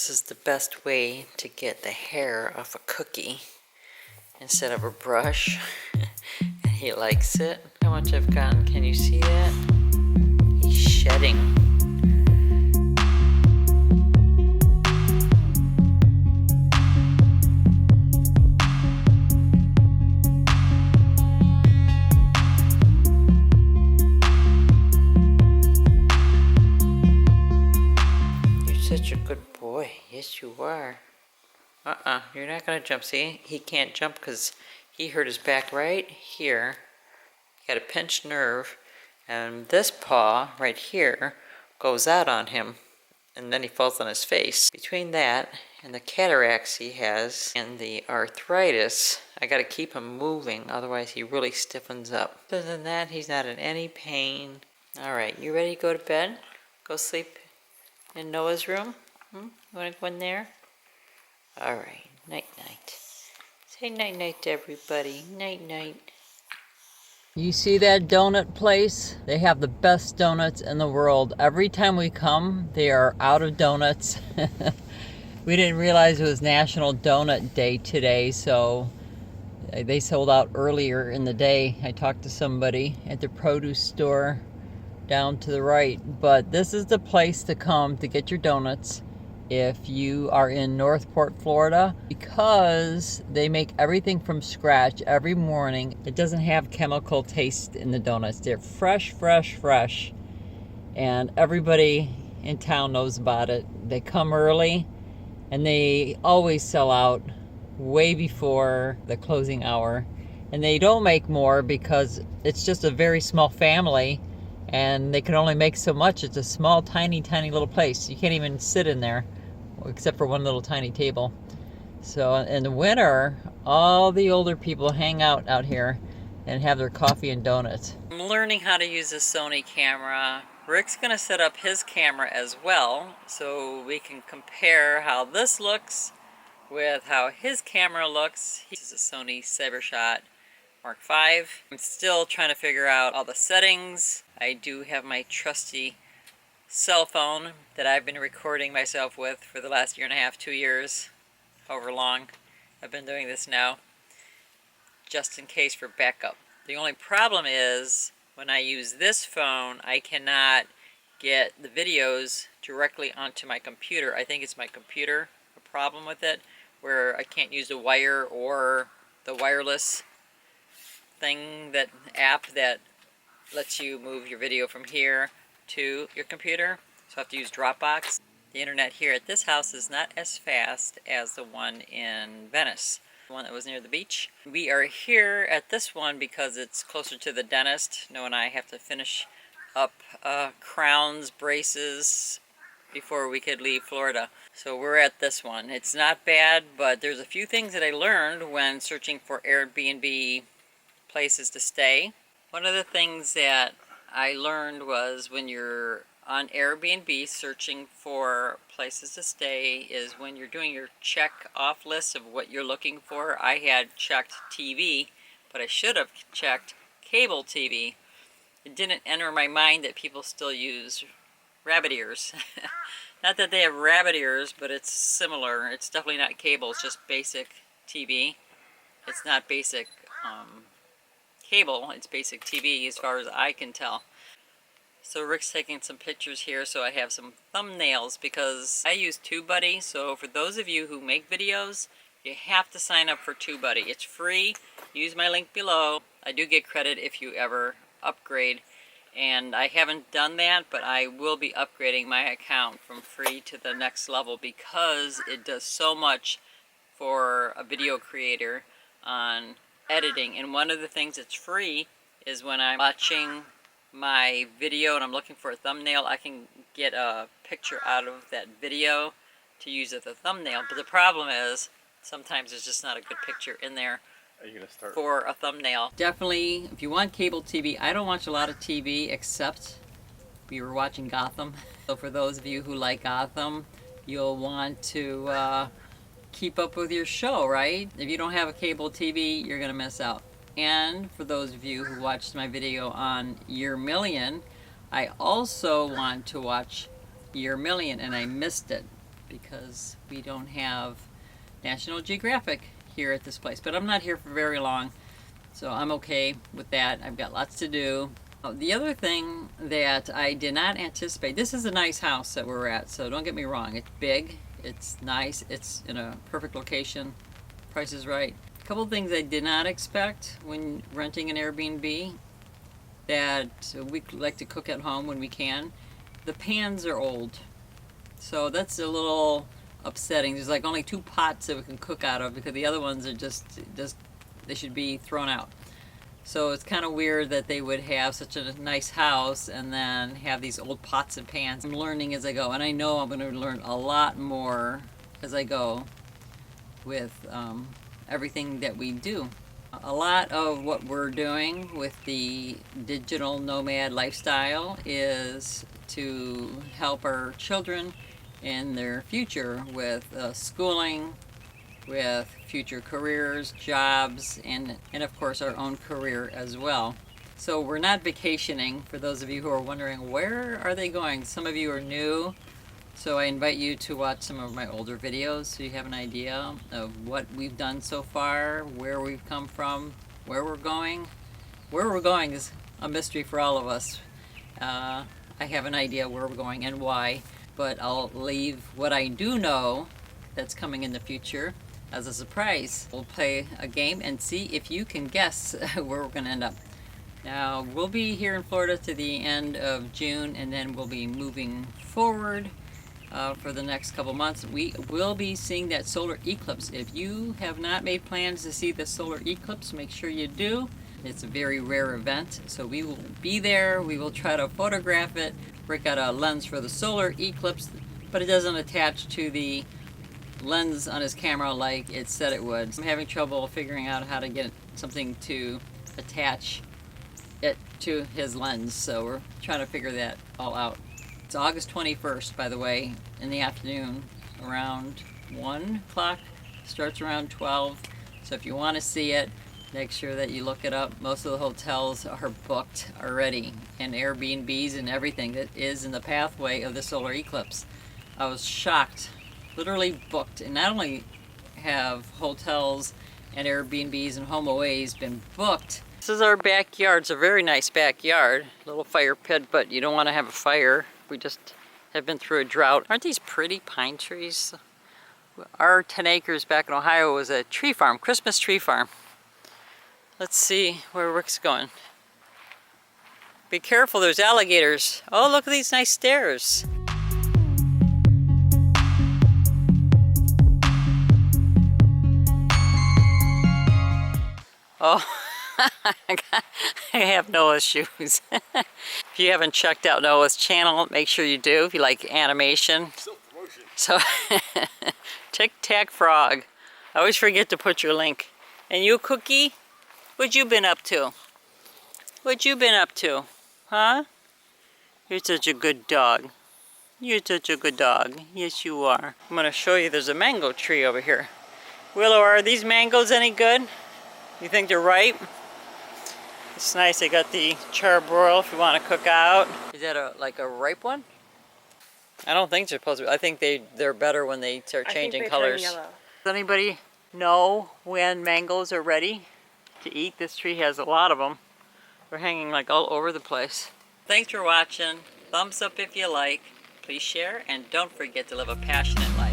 This is the best way to get the hair off a cookie instead of a brush. And he likes it. How much I've gotten, can you see that? He's shedding. Such a good boy. Yes, you are. You're not gonna jump. See, he can't jump because he hurt his back right here. He got a pinched nerve, and this paw right here goes out on him, and then he falls on his face. Between that and the cataracts he has and the arthritis, I gotta keep him moving, otherwise he really stiffens up. Other than that, he's not in any pain. All right, you ready to go to bed? Go sleep in Noah's room? You want to go in there? All right. Night-night. Say night-night to everybody. Night-night. You see that donut place? They have the best donuts in the world. Every time we come, they are out of donuts. We didn't realize it was National Donut Day today, so they sold out earlier in the day. I talked to somebody at the produce store down to the right, but this is the place to come to get your donuts if you are in Northport, Florida, because they make everything from scratch every morning. It doesn't have chemical taste in the donuts. They're fresh, fresh, fresh, and everybody in town knows about it. They come early, and they always sell out way before the closing hour, and they don't make more because it's just a very small family, and they can only make so much. It's a small, tiny, tiny little place. You can't even sit in there, except for one little tiny table. So in the winter, all the older people hang out here and have their coffee and donuts. I'm learning how to use a Sony camera. Rick's gonna set up his camera as well, so we can compare how this looks with how his camera looks. This is a Sony Cybershot Mark V. I'm still trying to figure out all the settings. I do have my trusty cell phone that I've been recording myself with for the last 1.5 to 2 years, however long I've been doing this now, just in case for backup. The only problem is when I use this phone, I cannot get the videos directly onto my computer. I think it's my computer, a problem with it, where I can't use the wire or the wireless thing, that app that lets you move your video from here to your computer. So I have to use Dropbox. The internet here at this house is not as fast as the one in Venice, the one that was near the beach. We are here at this one because it's closer to the dentist. Noah and I have to finish up crowns, braces before we could leave Florida. So we're at this one. It's not bad, but there's a few things that I learned when searching for Airbnb places to stay. One of the things that I learned was when you're on Airbnb searching for places to stay is when you're doing your check off list of what you're looking for. I had checked TV, but I should have checked cable TV. It didn't enter my mind that people still use rabbit ears. Not that they have rabbit ears, but it's similar. It's definitely not cable, it's just basic TV. It's not basic cable, it's basic TV as far as I can tell. So Rick's taking some pictures here so I have some thumbnails, because I use TubeBuddy. So for those of you who make videos, you have to sign up for TubeBuddy. It's free. Use my link below. I do get credit if you ever upgrade, and I haven't done that, but I will be upgrading my account from free to the next level because it does so much for a video creator on editing. And one of the things that's free is when I'm watching my video and I'm looking for a thumbnail, I can get a picture out of that video to use as a thumbnail. But the problem is sometimes there's just not a good picture in there for a thumbnail. Definitely, if you want cable TV, I don't watch a lot of TV except we were watching Gotham. So for those of you who like Gotham, you'll want to keep up with your show, right? If you don't have a cable TV, you're gonna miss out. And for those of you who watched my video on Year Million, I also want to watch Year Million, and I missed it. because we don't have National Geographic here at this place. But I'm not here for very long, so I'm okay with that. I've got lots to do. The other thing that I did not anticipate, this is a nice house that we're at, so don't get me wrong. It's big, it's nice, it's in a perfect location, price is right. A couple of things I did not expect when renting an Airbnb, that we like to cook at home when we can. The pans are old, so that's a little upsetting. There's like only 2 pots that we can cook out of, because the other ones are just they should be thrown out. So it's kind of weird that they would have such a nice house and then have these old pots and pans. I'm learning as I go, and I know I'm going to learn a lot more as I go with everything that we do. A lot of what we're doing with the digital nomad lifestyle is to help our children in their future with schooling, with future careers, jobs, and of course our own career as well. So we're not vacationing, for those of you who are wondering where are they going. Some of you are new, so I invite you to watch some of my older videos so you have an idea of what we've done so far, where we've come from, where we're going. Where we're going is a mystery for all of us. I have an idea where we're going and why, but I'll leave what I do know that's coming in the future as a surprise. We'll play a game and see if you can guess where we're going to end up. Now, we'll be here in Florida to the end of June, and then we'll be moving forward for the next couple months. We will be seeing that solar eclipse. If you have not made plans to see the solar eclipse, make sure you do. It's a very rare event, so we will be there. We will try to photograph it. Rick got a lens for the solar eclipse, but it doesn't attach to the lens on his camera like it said it would. I'm having trouble figuring out how to get something to attach it to his lens, so we're trying to figure that all out. It's August 21st, by the way, in the afternoon, around 1 o'clock, starts around 12. So if you want to see it, make sure that you look it up. Most of the hotels are booked already, and Airbnbs and everything that is in the pathway of the solar eclipse. I was shocked. Literally booked, and not only have hotels and Airbnbs and HomeAways been booked. This is our backyard. It's a very nice backyard, little fire pit, but you don't want to have a fire. We just have been through a drought. Aren't these pretty pine trees? Our 10 acres back in Ohio was a tree farm, Christmas tree farm. Let's see where Rick's going. Be careful, there's alligators. Oh, look at these nice stairs. Oh, I have Noah's shoes. If you haven't checked out Noah's channel, make sure you do if you like animation. So, Tic Tac Frog. I always forget to put your link. And you, Cookie? What you been up to? What you been up to? Huh? You're such a good dog. You're such a good dog. Yes, you are. I'm going to show you there's a mango tree over here. Willow, are these mangoes any good? You think they're ripe? It's nice. They got the charbroil if you want to cook out. Is that like a ripe one? I don't think they're supposed to be. I think they're better when they start changing colors. Does anybody know when mangoes are ready to eat? This tree has a lot of them. They're hanging like all over the place. Thanks for watching. Thumbs up if you like. Please share, and don't forget to live a passionate life.